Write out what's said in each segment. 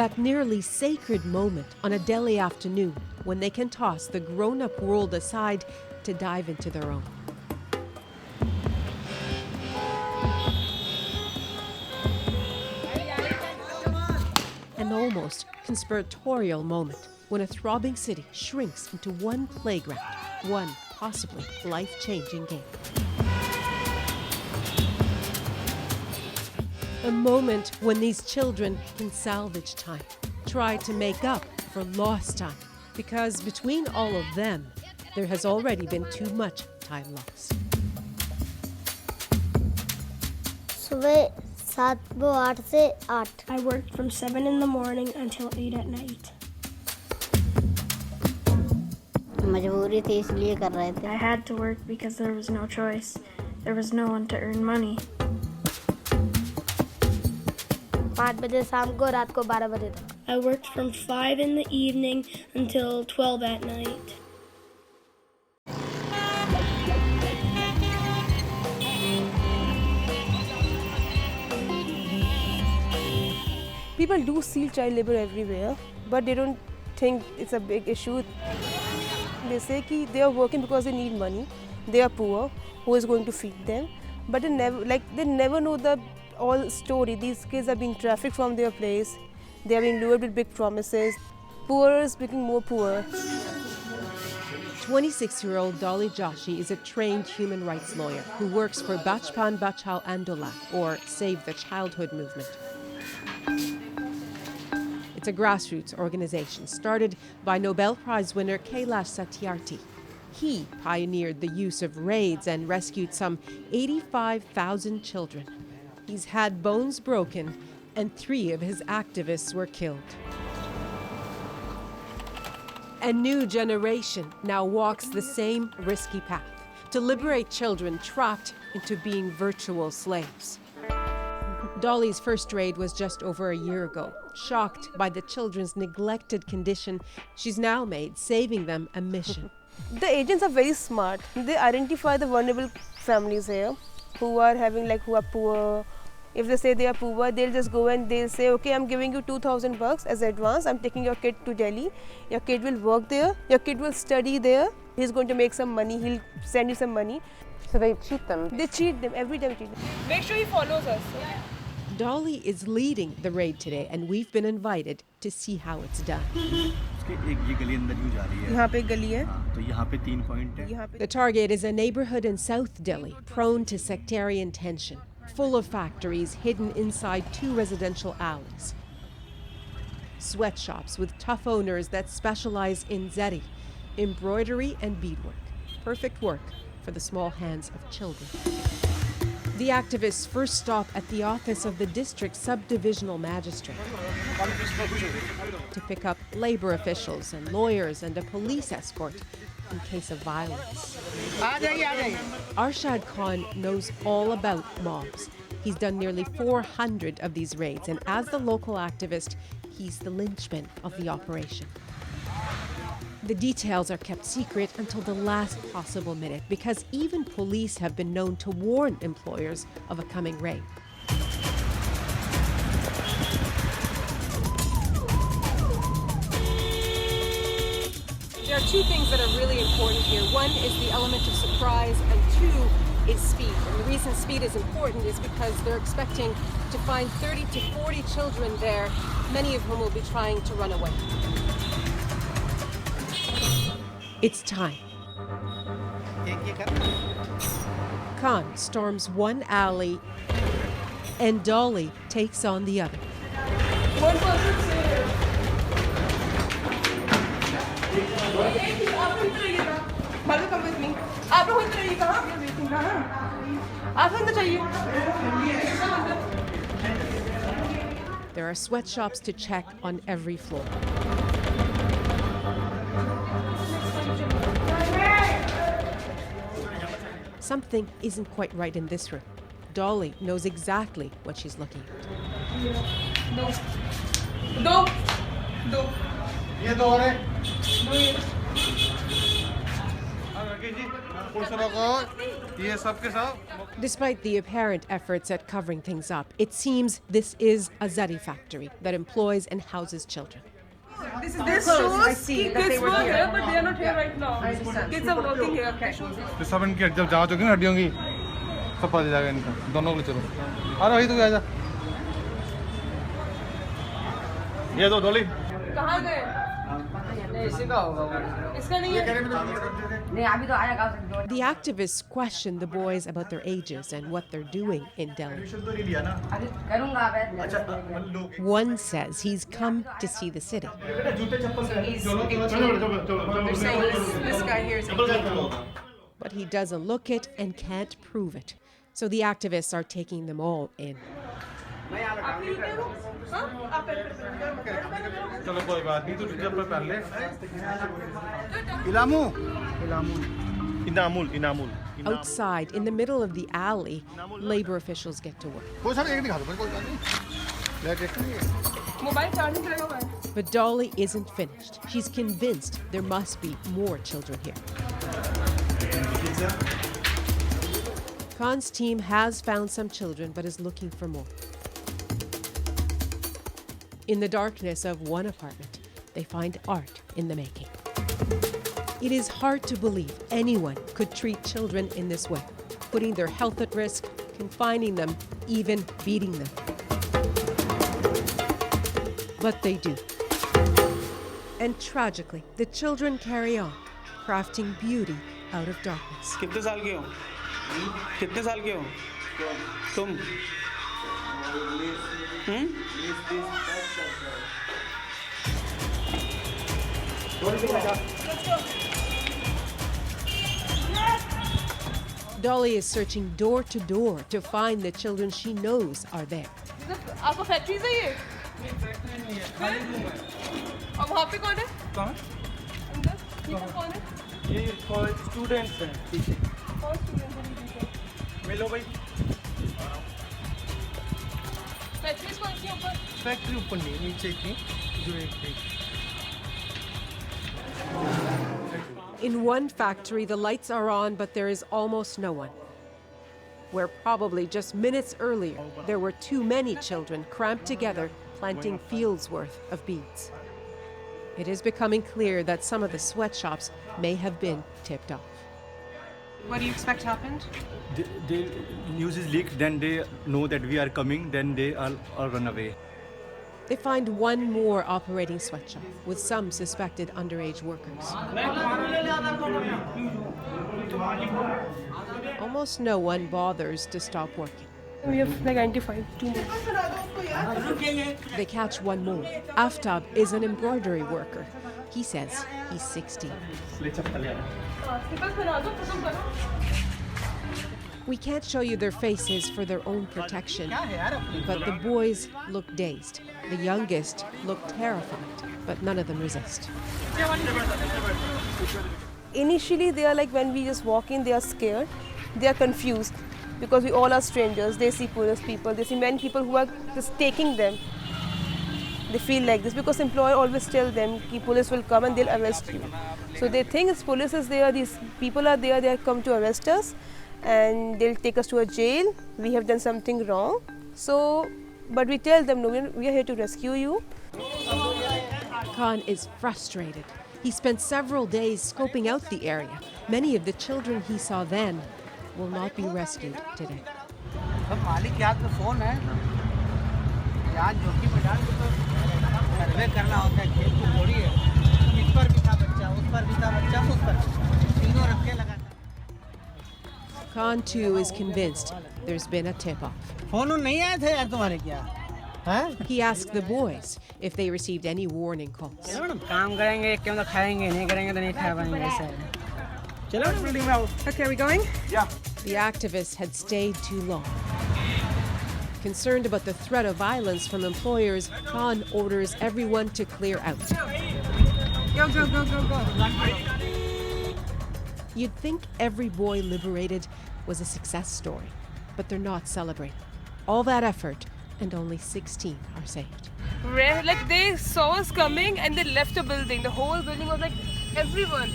That nearly sacred moment on a Delhi afternoon when they can toss the grown-up world aside to dive into their own. An almost conspiratorial moment when a throbbing city shrinks into one playground, one possibly life-changing game. A moment when these children can salvage time, try to make up for lost time, because between all of them, there has already been too much time lost. सुबह 7:08 से 8. I worked from 7 in the morning until 8 at night. मजबूरी थी इसलिए कर रहे थे. I had to work because there was no choice. There was no one to earn money. 5 बजे शाम को, रात को 12 बजे तक. I worked from 5 in the evening until 12 at night. People do see child labor everywhere, but they don't think it's a big issue. They say that they are working because they need money. They are poor. Who is going to feed them? But they never know the all story. These kids are being trafficked from their place. They are being lured with big promises. Poor is becoming more poor. 26-year-old Dolly Joshi is a trained human rights lawyer who works for Bachpan Bachao Andolan, or Save the Childhood movement. It's a grassroots organization started by Nobel Prize winner Kailash Satyarthi. He pioneered the use of raids and rescued some 85,000 children. He's had bones broken, and 3 of his activists were killed. A new generation now walks the same risky path to liberate children trapped into being virtual slaves. Dolly's first raid was just over a year ago. Shocked by the children's neglected condition, she's now made saving them a mission. The agents are very smart. They identify the vulnerable families here who are poor. If they say they are poor, they'll just go and they'll say, okay, I'm giving you $2,000 as advance. I'm taking your kid to Delhi. Your kid will work there. Your kid will study there. He's going to make some money. He'll send you some money. So they cheat them? They cheat them. Every time cheat them. Make sure he follows us. Dolly is leading the raid today, and we've been invited to see how it's done. The target is a neighborhood in South Delhi, prone to sectarian tension, full of factories hidden inside 2 residential alleys. Sweatshops with tough owners that specialize in zeri, embroidery and beadwork. Perfect work for the small hands of children. The activists first stop at the office of the district subdivisional magistrate to pick up labor officials and lawyers and a police escort in case of violence. Arshad Khan knows all about mobs. He's done nearly 400 of these raids, and as the local activist, he's the linchpin of the operation. The details are kept secret until the last possible minute, because even police have been known to warn employers of a coming raid. There are 2 things that are really important here. One is the element of surprise, and 2 is speed. And the reason speed is important is because they're expecting to find 30 to 40 children there, many of whom will be trying to run away. It's time. Khan storms one alley, and Dolly takes on the other. One person here. Come with me. There are sweatshops to check on every floor. Something isn't quite right in this room. Dolly knows exactly what she's looking at. Despite the apparent efforts at covering things up, it seems this is a zari factory that employs and houses children. This shows I see that they were here, but they are not here right now. Kids are working here. Okay. सब इनकी जब जांच होगी ना हड्डियों की सब पता चल जाएगा इनका दोनों को चलो आ रहा है तू आजा ये दो डोली कहाँ गए? इसका नहीं है। The activists question the boys about their ages and what they're doing in Delhi. One says he's come to see the city. He's 18. They're saying this guy here is 18. But he doesn't look it and can't prove it. So the activists are taking them all in. चलो कोई बात नहीं तू जब पहले इलामू Inamul Outside, in the middle of the alley, labor officials get to work. कोई सारे एक दिखा दो कोई बात नहीं ले देख मोबाइल चार्जिंग करेगा मैं। But Dolly isn't finished. She's convinced there must be more children here. Khan's team has found some children but is looking for more. In the darkness of one apartment, they find art in the making. It is hard to believe anyone could treat children in this way, putting their health at risk, confining them, even beating them. But they do. And tragically, the children carry on, crafting beauty out of darkness. कितने साल के हो? कितने साल के हो? तुम? Dolly is searching door to door to find the children she knows are there. आपका फैक्ट्री से ये? और वहाँ पे कौन है? कौन? अंदर? पीछे कौन है? ये कॉलेज स्टूडेंट्स हैं पीछे। कौन स्टूडेंट है पीछे? मिलो भाई। फैक्ट्रीज कौन सी ऊपर? फैक्ट्री ऊपर नहीं नीचे की जो एक In one factory, the lights are on, but there is almost no one. Where probably just minutes earlier, there were too many children cramped together planting fields worth of beads. It is becoming clear that some of the sweatshops may have been tipped off. What do you expect happened? The news is leaked, then they know that we are coming, then they all run away. They find one more operating sweatshop with some suspected underage workers. Almost no one bothers to stop working. We have identified 2 more. They catch one more. Aftab is an embroidery worker. He says he's 16. We can't show you their faces for their own protection, but the boys look dazed. The youngest look terrified, but none of them resist. Initially, they are like when we just walk in, they are scared, they are confused because we all are strangers. They see police people, they see many people who are just taking them. They feel like this because employer always tell them that police will come and they'll arrest you. So they think if police is there, these people are there, they have come to arrest us and they'll take us to a jail. We have done something wrong. So, but we tell them, no, we are here to rescue you. Khan is frustrated. He spent several days scoping out the area. Many of the children he saw then will not be rescued today. Khan too is convinced there's been a tip-off. He asked the boys if they received any warning calls. Okay, are we going? Yeah. The activists had stayed too long. Concerned about the threat of violence from employers, Khan orders everyone to clear out. Go, go, go, go, go. You'd think every boy liberated was a success story, but they're not celebrating. All that effort, and only 16 are saved. Like they saw us coming and they left the building. The whole building was like everyone.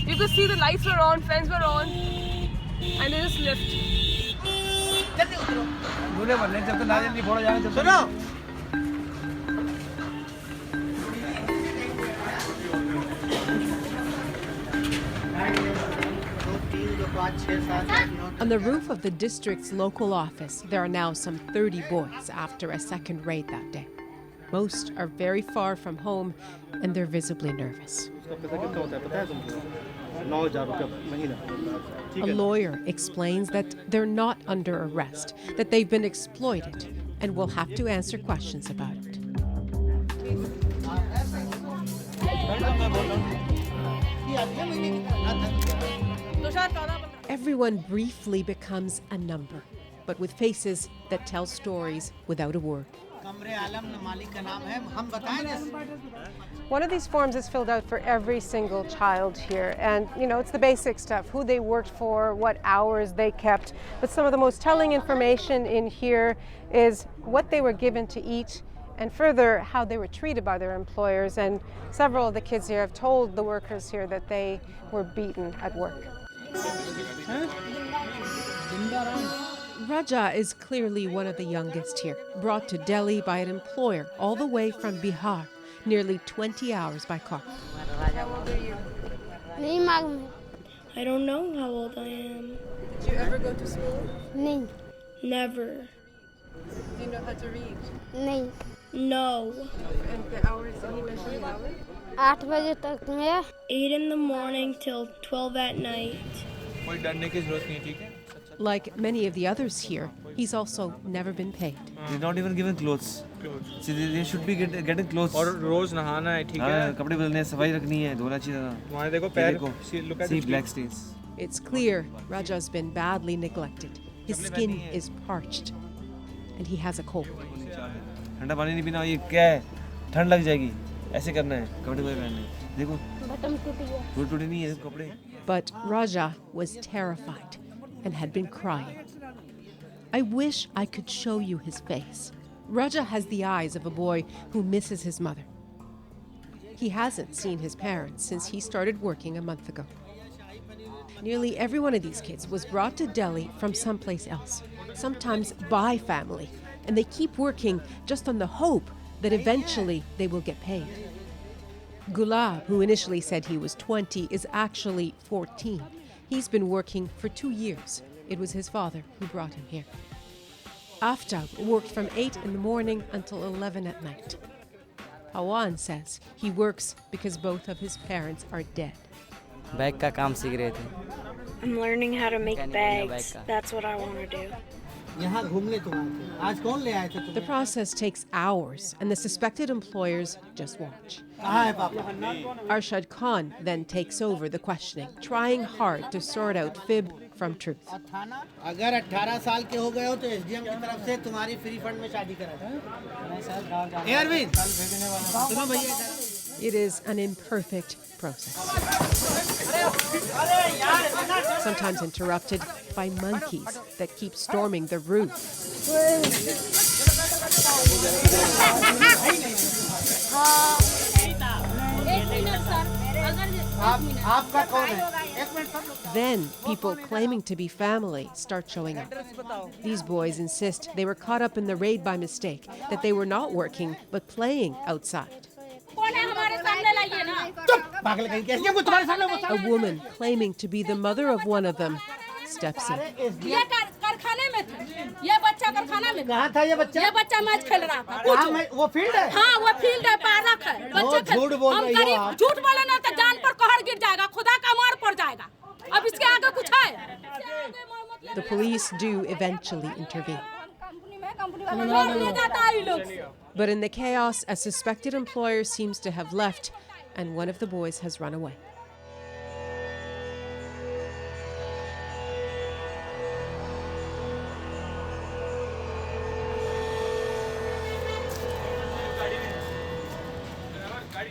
You could see the lights were on, fans were on. And there's lift. On the roof of the district's local office, there are now some 30 boys after a second raid that day. Most are very far from home and they're visibly nervous. A lawyer explains that they're not under arrest, that they've been exploited and will have to answer questions about it. Everyone briefly becomes a number, but with faces that tell stories without a word. One of these forms is filled out for every single child here, and it's the basic stuff: who they worked for, what hours they kept. But some of the most telling information in here is what they were given to eat, and further, how they were treated by their employers. And several of the kids here have told the workers here that they were beaten at work. Raja is clearly one of the youngest here, brought to Delhi by an employer all the way from Bihar, nearly 20 hours by car. I don't know how old I am. Did you ever go to school? Never. Do you know how to read? No. And the hours, any measured hours? 8 in the morning till 12 at night. Like many of the others here, he's also never been paid. He's not even given clothes. See, they should be getting clothes. और रोज नहाना है, ठीक है? कपड़े बदलने हैं, सफाई रखनी है, धोना चाहिए। वहाँ देखो पैर, look at see the black stains. It's clear Raja's been badly neglected. His skin is parched, and he has a cold. ठंडा पानी नहीं पीना, ये क्या है? ठंड लग जाएगी। ऐसे करना है, कपड़े पहनने हैं। देखो, टूटे टूटे नहीं है कपड़े। But Raja was terrified and had been crying. I wish I could show you his face. Raja has the eyes of a boy who misses his mother. He hasn't seen his parents since he started working a month ago. Nearly every one of these kids was brought to Delhi from someplace else, sometimes by family, and they keep working just on the hope that eventually they will get paid. Gulab, who initially said he was 20, is actually 14. He's been working for 2 years. It was his father who brought him here. Aftab worked from 8 in the morning until 11 at night. Pawan says he works because both of his parents are dead. Bag का काम सीख रहे थे. I'm learning how to make bags. That's what I want to do. The process takes hours, and the suspected employers just watch. Arshad Khan then takes over the questioning, trying hard to sort out fib from truth. It is an imperfect process, sometimes interrupted by monkeys that keep storming the roof. Then people claiming to be family start showing up. These boys insist they were caught up in the raid by mistake, that they were not working but playing outside. A woman claiming to be the mother of one of them steps in. The police do eventually intervene. But in the chaos, a suspected employer seems to have left, and one of the boys has run away.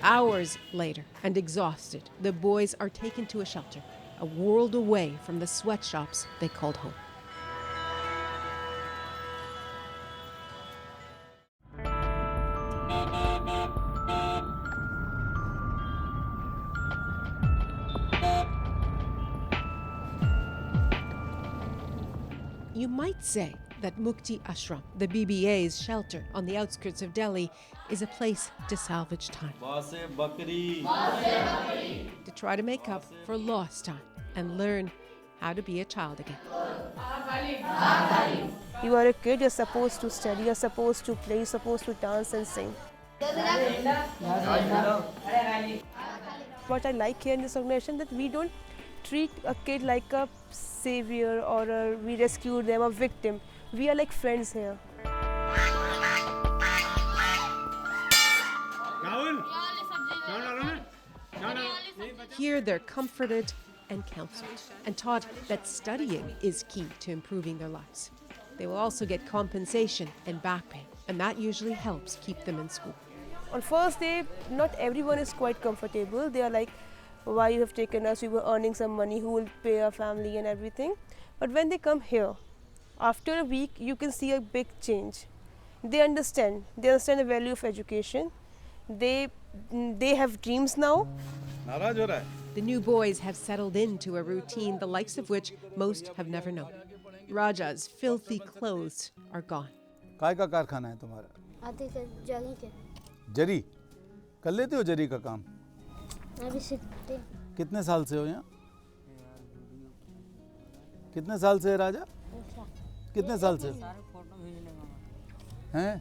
Hours later, and exhausted, the boys are taken to a shelter, a world away from the sweatshops they called home. You might say that Mukti Ashram, the BBA's shelter on the outskirts of Delhi, is a place to salvage time. To try to make up for lost time and learn how to be a child again. You are a kid, you're supposed to study, you're supposed to play, you're supposed to dance and sing. What I like here in this organization that we don't treat a kid like a savior or we rescue them, a victim. We are like friends here. Here they're comforted and counseled and taught that studying is key to improving their lives. They will also get compensation and back pay, and that usually helps keep them in school. On first day, not everyone is quite comfortable. They are like, why you have taken us, we were earning some money, who will pay our family and everything. But when they come here, after a week, you can see a big change. They understand the value of education. They have dreams now. The new boys have settled into a routine the likes of which most have never known. Raja's filthy clothes are gone. काय का कारखाना है तुम्हारा? आते थे जरी के। जरी? कर लेते हो जरी का काम? अभी सीखते। कितने साल से हो यहाँ? कितने साल से है राजा? कितने साल से? हैं?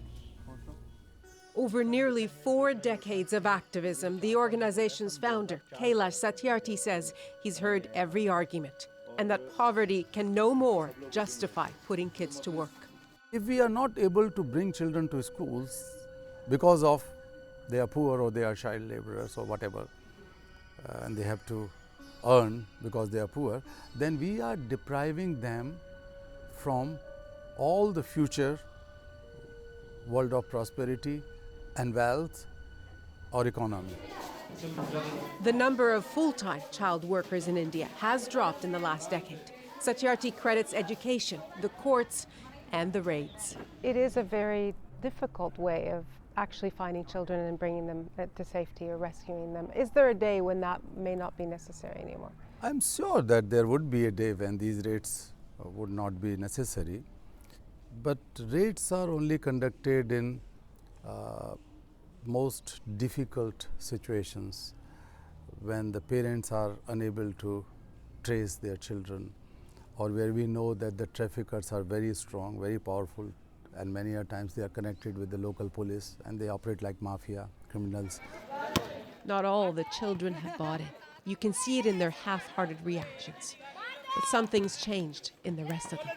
Over nearly 4 decades of activism, the organization's founder, Kailash Satyarthi, says he's heard every argument and that poverty can no more justify putting kids to work. If we are not able to bring children to schools because of they are poor or they are child laborers or whatever, and they have to earn because they are poor, then we are depriving them from all the future world of prosperity and wealth or economy. The number of full-time child workers in India has dropped in the last decade. Satyarthi credits education, the courts, and the raids. It is a very difficult way of actually finding children and bringing them to safety or rescuing them. Is there a day when that may not be necessary anymore? I'm sure that there would be a day when these raids would not be necessary, but raids are only conducted in most difficult situations when the parents are unable to trace their children, or where we know that the traffickers are very strong, very powerful, and many a times they are connected with the local police and they operate like mafia criminals. Not all the children have bought it. You can see it in their half-hearted reactions. But something's changed in the rest of them.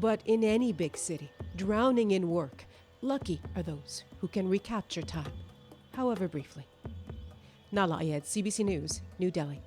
But in any big city, drowning in work, lucky are those who can recapture time, however briefly. Nahlah Ayed, CBC News, New Delhi.